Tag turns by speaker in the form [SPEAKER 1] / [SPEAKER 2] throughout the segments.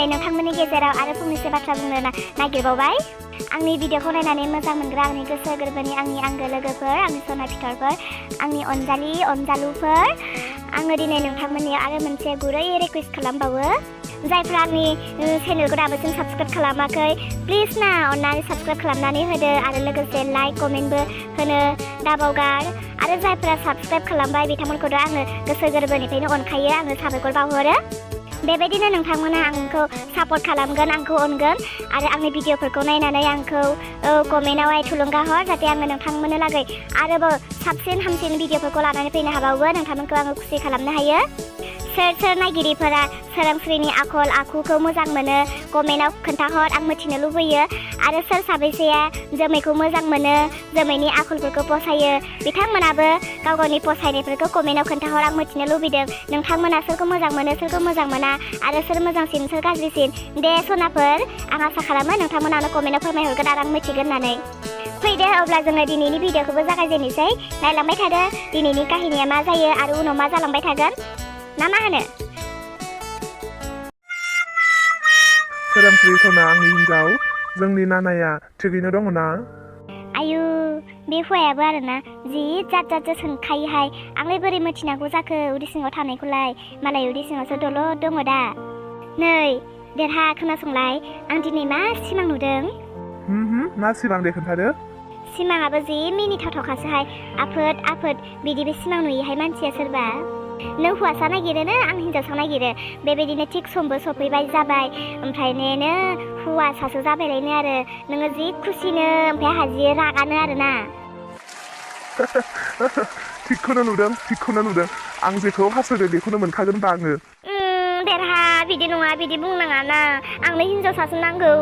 [SPEAKER 1] दिनै नोंथांमोननि गेजेराव आरो फंनैसो बाथ्रा बुंनो नागिरबावबाय। आंनि भिडिअखौ नायनानै मोजां मोनग्रा आंनि गोसो गोरबोनि आंनि आंगो लोगोफोर, आंनि सना फिथरफोर, आंनि अनजालि अनजालुफोर, आङो दिनै नोंथांमोननियाव आरो मोनसे गुरै रिकुवेस्ट खालामबावो। जायफ्रा आंनि चेनेलखौ दाबोसिम साबस्क्राइब खालामाखै, प्लिज ना अननानै साबस्क्राइब खालामनानै होदो आरो लोगोसे लाइक कमेन्टबो होनो दाबावगार। आरो जायफ्रा साबस्क्राइब खालामबाय बिथांमोनखौथ' आङो गोसो गोरबोनिफ्रायनो अनखायो, आङो साबायखर बावहरो। बेबायदिनो नोंथांमोना आंखौ सापर्ट खालामगोन, आंखौ अनगोन आरो आंनि भिडिअफोरखौ नायनानै आंखौ कमेन्टआवहाय थुलुंगा हर, जाहाथे आङो नोंथांमोननो लागै आरोबाव साबसिन हामसिन भिडिअफोरखौ लानानै फैनो हाबावो, नोंथांमोनखौ आङो खुसि खालामनो हायो। सोर नायगिरिफोरा सोरांस्रिनि आखल आखुखौ मोजां मोनो कमेन्टआव खोन्थाहर, आं मिथिनो लुबैयो। आरो सोर साबैसेया जोमैखौ मोजां मोनो, जोमैनि आखलफोरखौ फसायो, बिथांमोनाबो गाव गावनि फसायनायफोरखौ कमेन्टआव खोन्थाहर, आं मिथिनो लुबैदों। नोंथांमोना सोरखौ मोजां मोनो, सोरखौ मोजां मोना आरो सोर मोजांसिन सोर गाज्रिसिन दे सनाफोर, आं आसा खालामो नोंथांमोनानो कमेन्टआव फोरमायहरगोन आरो आं मिथिगोन होननानै। फैदो अब्ला जोङो दिनैनि भिडिअखौबो जागायजेननोसै। नायलांबाय थादो दिनैनि काहिनिया मा जायो आरो उनाव मा जालांबाय थागोन, ना मा होनो?
[SPEAKER 2] सोरांस्रि सना आंनि हिन्जाव, जोंनि नानाया थिगैनो दङ ना?
[SPEAKER 1] आयु बे हौवायाबो आरोना जि जात सोंखायोहाय, आंलाय बोरै मिथिनांगौ जाखो उदै सिङाव थानायखौलाय, मालाय उदै सिङावसो दलद दङ दा। नै देरहा खोनासंलाय, आं दिनै मा सिमां नुदों?
[SPEAKER 2] मा सिमां दे खोन्थादो।
[SPEAKER 1] सिमाङाबो जि मिनिथावथावखासोहाय, आफोद बिदिबो सिमां नुयोहाय मानसिया सोरबा। नों हौवासा नागिरोनो, आं हिन्जावसा नागिरो, बेबायदिनो थिग समबो सफैबाय जाबाय, ओमफ्राय नेनो हौवासासो जाबायलायनो आरो नोङो जि खुसिनो, ओमफ्राय आंहा जि रागानो आरोना।
[SPEAKER 2] थिगखौनो नुदों, आं जेखौ हास्थायदों बेखौनो मोनखागोन बा आङो।
[SPEAKER 1] देरहा बिदि नङा, बिदि बुंनाङा ना, आंनो हिन्जावसासो नांगौ।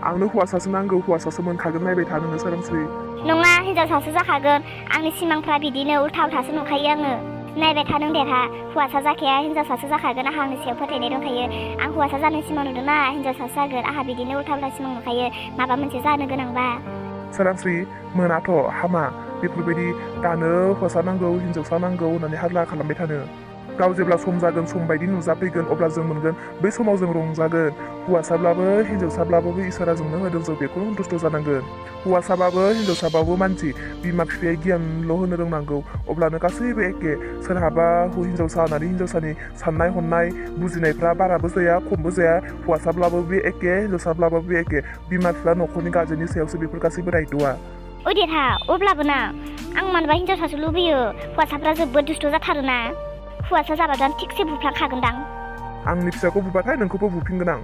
[SPEAKER 2] आंनो हौवासासो नांगौ, हौवासासो मोनखागोन, नायबाय था नोङो सोरांस्रि।
[SPEAKER 1] नङा हिन्जावसासो जाखागोन, आंनि सिमांफ्रा बिदिनो उल्था उल्थासो नुखायो आङो। नायबाय था नों देरहा, हौवासा जाखाया हिन्जावसासो जाखागोन, आंहा आंनि सायाव फोथायनाय दंखायो। आं हौवासा जानो सिमां नुदोंना हिन्जावसासो जागोन, आंहा बिदिनो उल्था उल्था सिमां नुखायो माबा मोनसे जानो गोनांबा।
[SPEAKER 2] सोरांस्रि मोनाथ' हामा बेफोरबायदि दानो हौवासा नांगौ हिन्जावसा नांगौ होननानै हारला खालामबाय थानो। गाव जेब्ला सम जागोन, सम बायदि नुजाफैगोन, अब्ला जों मोनगोन, बै समाव जों रंजागोन। हौवासाब्लाबो हिन्जावसाब्लाबो इसोरा जोंनो होदों, जों बेखौ सन्तुष्ट जानांगोन। हौवासाबाबो हिन्जावसाबाबो मानसि, बिमा बिफाया गियानल' होनो रोंनांगौ, अब्लानो गासैबो एखे। सोरहाबा हिन्जावसा होननानै हिन्जावसानि साननाय हनाय बुजिनायफ्रा बाराबो जाया खमबो जाया, हौवासाब्लाबो बे एखे हिन्जावसाब्लाबो बे एखे। बिमा बिफा न'खरनि गार्जेननि सायावसो बेफोर गासैबो दायथ'आ।
[SPEAKER 1] ओइ देरहा अब्लाबो ना, आं मानोबा हिन्जावसासो लुबैयो, हौवासाफ्रा जोबोद दुस्ट' जाथारोना। हौवासा जाबाथ' आं थिगसे बुफ्लांखागोनदां।
[SPEAKER 2] आंनि फिसाखौ बुबाथाय नोंखौबो बुफिनगोन आं।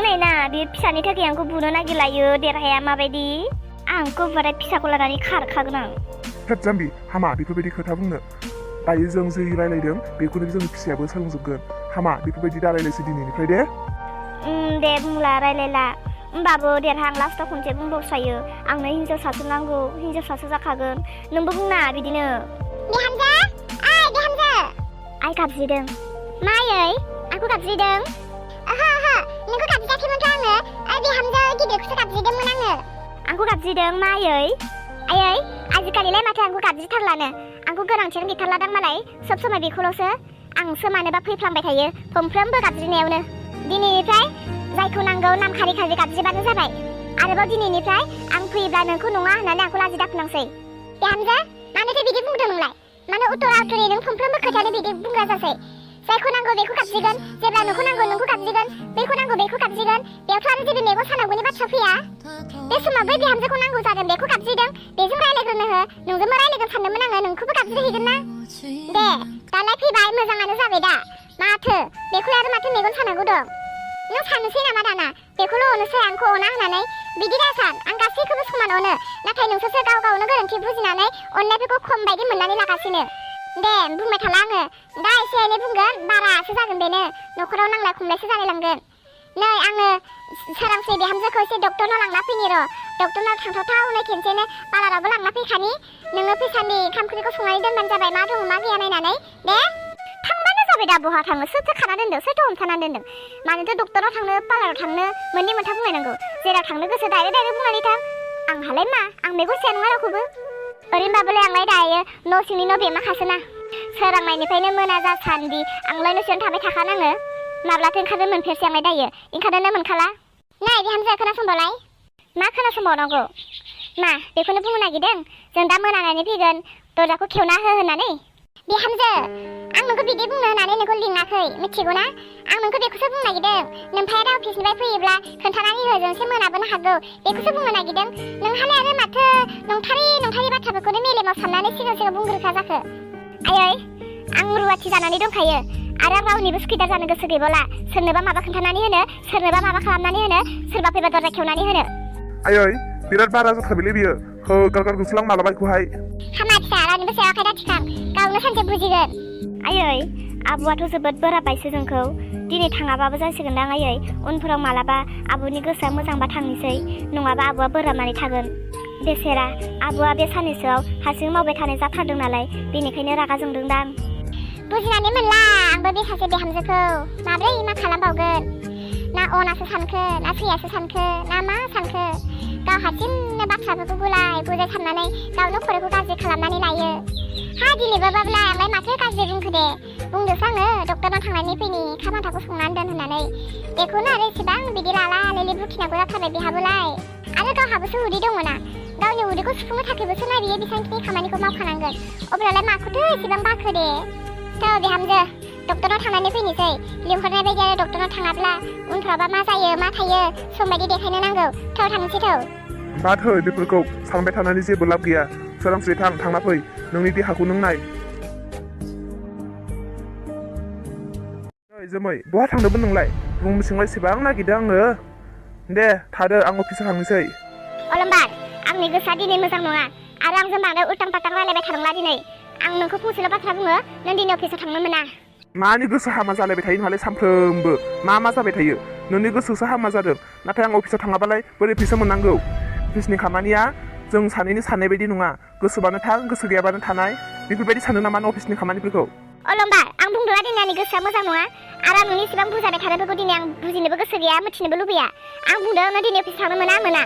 [SPEAKER 1] नै ना बे फिसानि थाखाय आंखौ बुनो नागिरलायो, देरहाया माबायदि, आंखौ बुबाथाय फिसाखौ लानानै खारखागोन आं।
[SPEAKER 2] थोद जाम्बि, हामा बेफोरबायदि खोथा बुंनो। दायो जों जै रायलायदों बेखौनो जोंनि फिसायाबो सोलोंजोबगोन। हामा बेफोरबायदि दारायलायसै दिनैनिफ्राय दे।
[SPEAKER 1] दे बुंला रायलायला, होमबाबो देरहा आं लास्टाव खनसे बुंबावसायो, आंनो हिन्जावसासो नांगौ, हिन्जावसासो जाखागोन। नोंबो बुंना बिदिनो। बिहामजो ओइ बिहामजो, आइ गाबज्रिदों। मायै आंखौ गाबज्रिदों? ओहो नोंखौ गाबज्रियाखैमोनथ' आङो, बिहामजो गिदिरखौसो गाबज्रिदोंमोन आङो। आंखौ गाबज्रिदों मायै? आयै आजिखालिलाय माथो आंखौ गाबज्रिथारलानो, आंखौ गोनांथियानो गैथारलादां मालाय, सब समाय बेखौल'सो, आंसो मानोबा फैफ्लांबाय थायो मोनफ्रोमबो गाबज्रिनायावनो। दिनैनिफ्राय जायखौ नांगौ नाम खारि खारि गाबज्रिबानो जाबाय। आरोबाव दिनैनिफ्राय आं फैयोब्ला नोंखौ नङा होननानै आंखौ लाजि दाफुनांसै। बिहामजो मानोथो बिदि बुंदों नोंलाय? मानो उतरा उतरि नों मोनफ्रोमबो खोथायानो बिदि बुंग्रा जासै? जायखौ नांगौ बेखौ गाबज्रिगोन, जेब्ला नोंखौ नांगौ नोंखौ गाबज्रिगोन, बेखौ नांगौ बेखौ गाबज्रिगोन, बेयावथ' आरो जेबो मेगन सानांगौनि बाथ्रा फैया। बे समाव बै बिहामजोखौ नांगौ जादों बेखौ गाबज्रिदों, बेजों रायलायग्रोनो हो, नोंजोंबो रायलायगोन सानदोंमोन आङो, नोंखौबो गाबज्रिहैगोन ना। दे दालाय फैबाय, मोजाङानो जाबाय दा। माथो बेखौलाय आरो माथो मेगन सानांगौ दं? नों साननोसै नामा दाना बेखौल' अनोसै आंखौ अना होननानै? बिदि दासान, आं गासैखौबो समान अनो, नाथाय नोंसोरसो गाव गावनो गोरोन्थि बुजिनानै अननायफोरखौ खम बायदि मोननानै लागासिनो। दे बुंबाय थाला आङो, दा एसे एनै बुंगोन, बारासो जागोन बेनो, न'खराव नांलाय खमलायसो जालायलांगोन। नै आङो सोरांस्रि बिहामजोखौ एसे डक्टरनाव लांना फैनि र', डक्टरनाव थांथावथावनो खेनसेनो पार्लारावबो लांना फैखानि, नोङो फैसानि ओंखाम ओंख्रिखौ संनानै दोनबानो जाबाय, मा दङ मा गैया नायनानै। दे थांबानो जाबाय दा, बहा थाङो, सोरथो खाना दोनदों, सोरथो हमथाना दोनदों? मानोथो डक्टराव थांनो पार्लाराव थांनो मोननै मोनथाम बुंलायनांगौ? जेराव थांनो गोसो डाइरेक्ट बुंनानै थां। आंहालाय मा, आं मेगन साया नङा रावखौबो। ओरैनोबाबोलाय आंलाय दायो न' सिंनि न' बेमाखासोना, सोरांनायनिफ्रायनो मोना जासान्दि आंलाय न' सिङावनो थाबाय थाखानाङो। माब्लाथो ओंखारनो मोनफेरसै आंलाय दायो ओंखारनोनो मोनखाला नै बिहामजो खोनासंबावलाय मा खोनासंबावनांगौ मा बेखौनो बुंनो नागिरदों जों दा मोनानानै फैगोन दरजाखौ खेवना हो होननानै बिहामजो आं नोंखौ बिदि बुंनो होननानै नोंखौ लिङाखै मिथिगौ ना आं नोंखौ बेखौसो बुंनो नागिरदों नोमफाया दा अफिसनिफ्राय फैयोब्ला खोन्थानानै हो जोंसो मोनाबोनो हागौ बेखौसो बुंनो नागिरदों नोंहालाय आरो माथो नंथारै बाथ्राफोरखौनो मेलेमाव साननानै सिगां बुंग्रोखा जाखो आयै आं रुवाथि जानानै दंखायो आरो आं रावनिबो सुखिदार जानो गोसो गैबावला सोरनोबा माबा खोन्थानानै होनो सोरनोबा माबा खालामनानै होनो सोरबा फैबा दरजा खेवनानै होनो
[SPEAKER 2] आयै बिराद बारा जाथारबायलै बियो गारगार गुसलां मालाबा बेखौहाय
[SPEAKER 1] हामा फिसा रावनिबो सायाव आखाइ दाथिखां गावनो सानसे बुजिगोन आयै आब'आथ' जोबोद बोराबबायसो जोंखौ दिनै थाङाबाबो जासिगोनदां आयै उनफोराव मालाबा आब'नि गोसोआ मोजांबा थांनोसै नङाबा आब'आ बोराबनानै थागोन बेसेरा आब'आ बे साननैसोआव हारसिं मावबाय थानाय जाथारदों नालाय बेनिखायनो रागा जोंदोंदां बुजिनानै मोनला आंबो बे सासे बिहामजोखौ माब्रै मा खालामबावगोन ना अनासो सानखो ना सैयासो सानखो ना मा सानखो गाव हारसिंनो बाथ्राफोरखौ गुलाय गुजाय साननानै गावनो खर'खौ गाज्रि खालामनानै लायो हा दिनैबाबोब्ला आंलाय माथो गाज्रि बुंखो दे बुंदोंसो आङो डक्टरनाव थांनानै फैनि खामाथाखौ संनानै दोन होननानै बेखौनो आरो एसेबां बिदि लाला लेले बुखिनांगौ जाथारबाय बेहाबोलाय आरो गावहाबोसो उदै दङना गावनि उदैखौ सुफुंनो थाखायबोसो ना बियो बेसेबांखिनि खामानिखौ मावखानांगोन अब्लालाय माखौथो एसेबां बाखो दे थ' बिहामजो डक्टरनाव थांनानै फैनोसै लिंहरनाय बायदि आरो डक्टरनाव थाङाब्ला उनफ्रावबा मा जायो मा थायो सम बायदि देखायनो नांगौ थ' थांनोसै थ'
[SPEAKER 2] बाद हो बेफोरखौ सानबाय थानानै जेबो लाब गैया सोरांस्रि थांना फै नोंनि देहाखौ नों नाय जोमै बहा थांदोंमोन नोंलाय रुम सिंलाय एसेबां नागिरदों आङो दे थादो आं अफिसाव थांनोसै
[SPEAKER 1] अलंबार आंनि गोसोआ दिनै मोजां नङा आरो आंजों बांद्राय उल्टां फाल्टां रायलायबाय थानांला दिनै आं नोंखौ फंसेल' बाथ्रा बुङो नों दिनै अफिसाव थांनो मोना
[SPEAKER 2] मानि गोसो हामा जालायबाय थायो नोंहालाय सानफ्रोमबो मा जाबाय थायो नोंनि गोसोसो हामा जादों नाथाय आं अफिसाव थाङाबालाय बोरै फैसा मोननांगौ अफिसनि खामानिया जों सानैनि साननाय बायदि नङा गोसोबानो थां गोसो गैयाबानो थानाय बेफोरबायदि सानो नामा नों अफिसनि खामानिफोरखौ
[SPEAKER 1] अलंबार आं बुंदोंना दिनै आंनि गोसोआ मोजां नङा आरो आं नोंनि इसेबां बुजायबाय थानायफोरखौ दिनै आं बुजिनोबो गोसो गैया मिथिनोबो लुबैया आं बुंदों नों दिनै अफिस थांनो मोना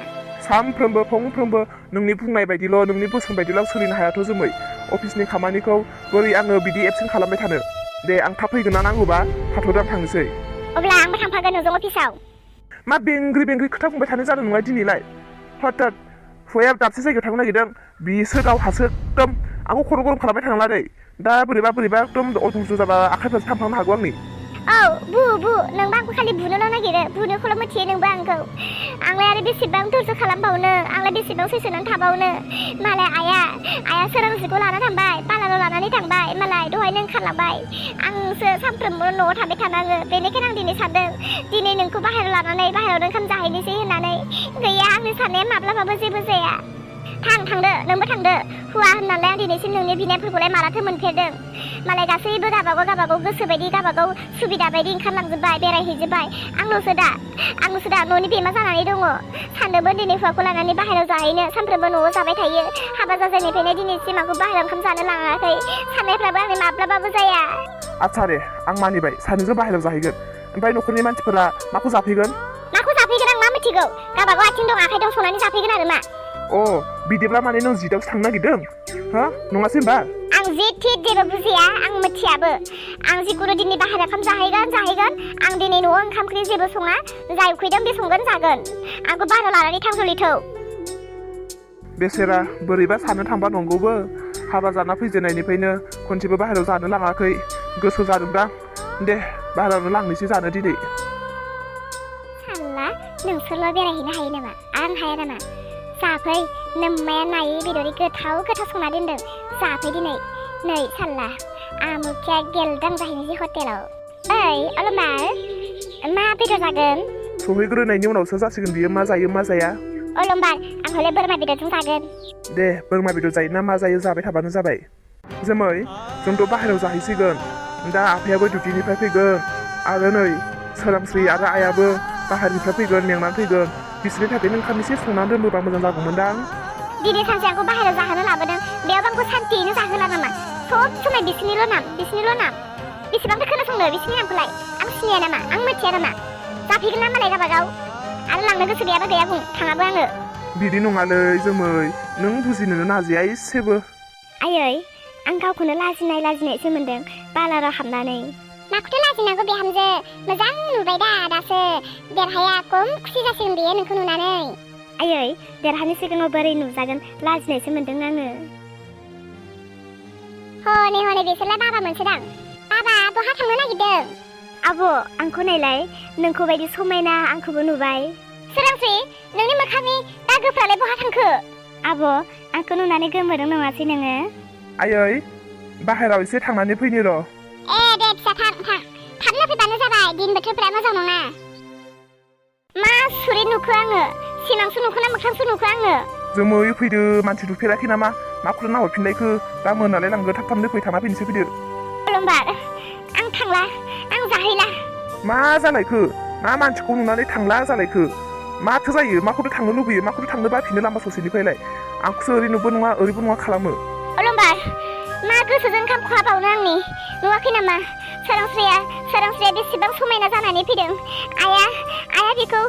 [SPEAKER 2] सानफ्रोमबो फंफ्रोमबो नोंनि बुंनाय बायदिल' नोंनि बोसोन बायदिल' सोलिनो हायाथ' जोमै अफिसनि खामानिखौ बोरै आङो बिदि एबसेन्ट खालामबाय थानो दे आं थाब फैगोन ना नांगौबा थाथ'दो आं थांनोसै
[SPEAKER 1] अब्ला आंबो थांफागोन नोंजों अफिसाव
[SPEAKER 2] मा बेंग्रि खोथा बुंबाय थानाय जादों नङा दिनैलाय हथात हौवाया दाबसे जायगायाव थांनो नागिरदों बिसो गावहासो एकदम आंखौ खर' गरम खालामबाय थांला दै दा बोरैबा एकदम अधंस' जाबा आखाइफ्रासो थांफ्लांनो हागौ आंनि
[SPEAKER 1] औ बु नोंबो आंखौ खालि बुनोल' नागिरो बुनोखौल' मिथियो नोंबो आंखौ आंलाय आरो बेसेबां धैर्य खालामबावनो आंलाय बेसेबां सैसोनानै थाबावनो मालाय आइया सोरांस्रिखौ लाना थांबाय पार्लाराव लानानै थांबाय मालाय दहायनो ओंखारलांबाय आंसो सानफ्रोमबो न'आव थाबाय थानाङो बेनिखायनो आं दिनै सानदों दिनै नोंखौ बाहेरायाव लानानै बाहेरायाव ओंखाम जाहैनोसै होननानै गैया आंनि साननाया माब्लाबाबो जेबो जाया थांदो नोंबो थांदो हुवा होननानै आं दिनैसिम नोंनि बिनायफोरखौलाय मालाथो मोनफेरदों मालाय गासैबो गाबागाव गोसो बायदि गाबागाव सुबिदा बायदि ओंखारलांजोब्बाय बेरायहैजोब्बाय आंल'सो दा न'नि बेमा जानानै दङ सानदोंमोन दिनै हुवाखौ लानानै बाहेरायाव जाहैनो सानफ्रोमबो न'आव जाबाय थायो हाबा जाजेननिफ्रायनो दिनैसिम आंखौ बाहेरायाव ओंखाम जानो लाङाखै साननायफ्राबो आंनि माब्लाबाबो जाया
[SPEAKER 2] आच्छा दे आं मानिबाय सानैजों बाहेरायाव जाहैगोन ओमफ्राय न'खरनि मानसिफोरा माखौ जाफैगोन
[SPEAKER 1] आं मा मिथिगौ गाबागाव आथिं दं आखाइ दं संनानै जाफैगोन आरो मा
[SPEAKER 2] बिदिब्ला माने नों जिदावसो थांनो नागिरदों हा नङासै होनबा
[SPEAKER 1] आं जेबो बुजिया आं मिथियाबो आं जिखुनु दिनै बाहेरायाव ओंखाम जाहैगोन आं दिनै न'आव ओंखाम ओंख्रि जेबो सङा जाय उखैदों बे संगोन जागोन आंखौ बाहेरायाव लानानै थांजलिथौ
[SPEAKER 2] बेसेरा बोरैबा साननो थांबा नंगौबो हाबा जाना फैजेननायनिफ्रायनो खनसेबो बाहेरायाव जानो लाङाखै गोसो जादोंदां दे बाहेरायावनो लांनोसै जानो दिनै
[SPEAKER 1] सानला नोंसोरल' बेरायहैनो हायो नामा आं हाया नामा जाफै नोम्माया नायै बेदरै गोथाव संना दोनदों जाफै दिनै नै सानला आमुखिया गेलदां जाहैनोसै हटेलाव ओइ अलंबार मा बेदर जागोन
[SPEAKER 2] सहैग्रोनायनि उनावसो जासिगोन बियो मा जायो मा जाया
[SPEAKER 1] अलंबार आं हले बोरमा बेदरजों जागोन
[SPEAKER 2] दे बोरमा बेदर जायो ना मा जायो जाबाय थाबानो जाबाय जोमै जोंथ' बाहेरायाव जाहैसिगोन दा आफायाबो डिउटिनिफ्राय फैगोन आरो नै सोरांस्रि आरो आइयाबो बाहेरनिफ्राय फैगोन मेंनानै फैगोन बिसोरनि थाखाय नों ओंखाम एसे संनानै दोनबोबा मोजां जागौमोनदां
[SPEAKER 1] दिनै सानसे आंखौ बाहेरायाव जाहोनो लाबोदों बेयाव आंखौ सान्थियैनो जाहोला नामा सब समाय बिसोरनिल' नाम बेसेबांथो खोनासंनो बिसोरनि नामखौलाय आं सिनाया नामा आं मिथिया नामा जाफैगोन ना मालाय गाबागाव आरो लांनो गोसो गैयाबा गैया बुं थाङाबो आङो
[SPEAKER 2] बिदि नङालै जोमै नों बुजिनोनो नाजाया एसेबो
[SPEAKER 1] आयै आं गावखौनो लाजिनायसो मोनदों पार्लाराव हाबनानै मा माखौथो लाजिनांगौ बिहामजो मोजां नुबाय दा दासो देरहाया खम खुसि जासिगोन बेयो नोंखौ नुनानै आयै देरहानि सिगाङाव बोरै नुजागोन लाजिनायसो मोन्दों आङो हनै हनै बिसोरलाय बाबा मोनसोदां बाबा बहा थांनो नागिरदों आब' आंखौ नायलाय नोंखौ बायदि समायना आंखौबो नुबाय सोरांस्रि नोंनि मोखांनि दागोफ्रालाय बहा थांखो आब' आंखौ नुनानै गोमोदों नङासै नोङो
[SPEAKER 2] आयै बाहेराव एसे थांनानै फैनि र'
[SPEAKER 1] दे फिसा थां थाबनो फैबानो जाबाय दिन बोथोरफ्रा मोजां नङा मा सुरि नुखो आङो सिमांसो नुखो ना मोखांसो नुखो आङो
[SPEAKER 2] जोमै फैदो मानसि नुफेराखै नामा माखौथो नाहरफिनलायखो दा मोनालाय लांगो थाब थाबनो फै थांना फैनोसै फैदो
[SPEAKER 1] अलंबार आं थांला आं जाहैला
[SPEAKER 2] मा जालायखो मा मानसिखौ नुनानै थांला जालायखो माथो जायो माखौथो थांनो लुबैयो माखौथो थांनो बाफिनो लामा ससेनिफ्रायलाय आंखौसो ओरैबो नङा खालामो
[SPEAKER 1] अलंबार मा गोसोजों ओंखाम खहाबावनो आंनि नुवाखै नामा सोरांस्रिया बेसेबां समायना जानानै फैदों आया बेखौ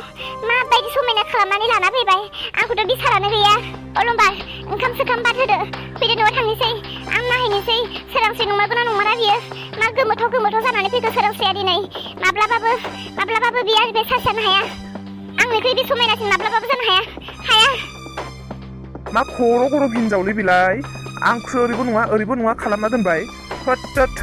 [SPEAKER 1] माबायदि समायना खालामनानै लाना फैबाय आंखौथ' बिसारानो गैया अलंबार ओंखाम सोखाम बाद होदो फैदो न'आव थांनोसै आं नायहैनोसै सोरांस्रि नंमारगौना नंमारा बियो मा गोमोथाव जानानै फैगौ सोरांस्रिया दिनै माब्लाबाबो बियो बे सासेयानो हाया आंनिख्रुइ बे समायनासिन माब्लाबाबो जानो हाया
[SPEAKER 2] मा खर' हिनजावलै बिलाय आंखौसो ओरैबो नङा खालामना दोनबाय होद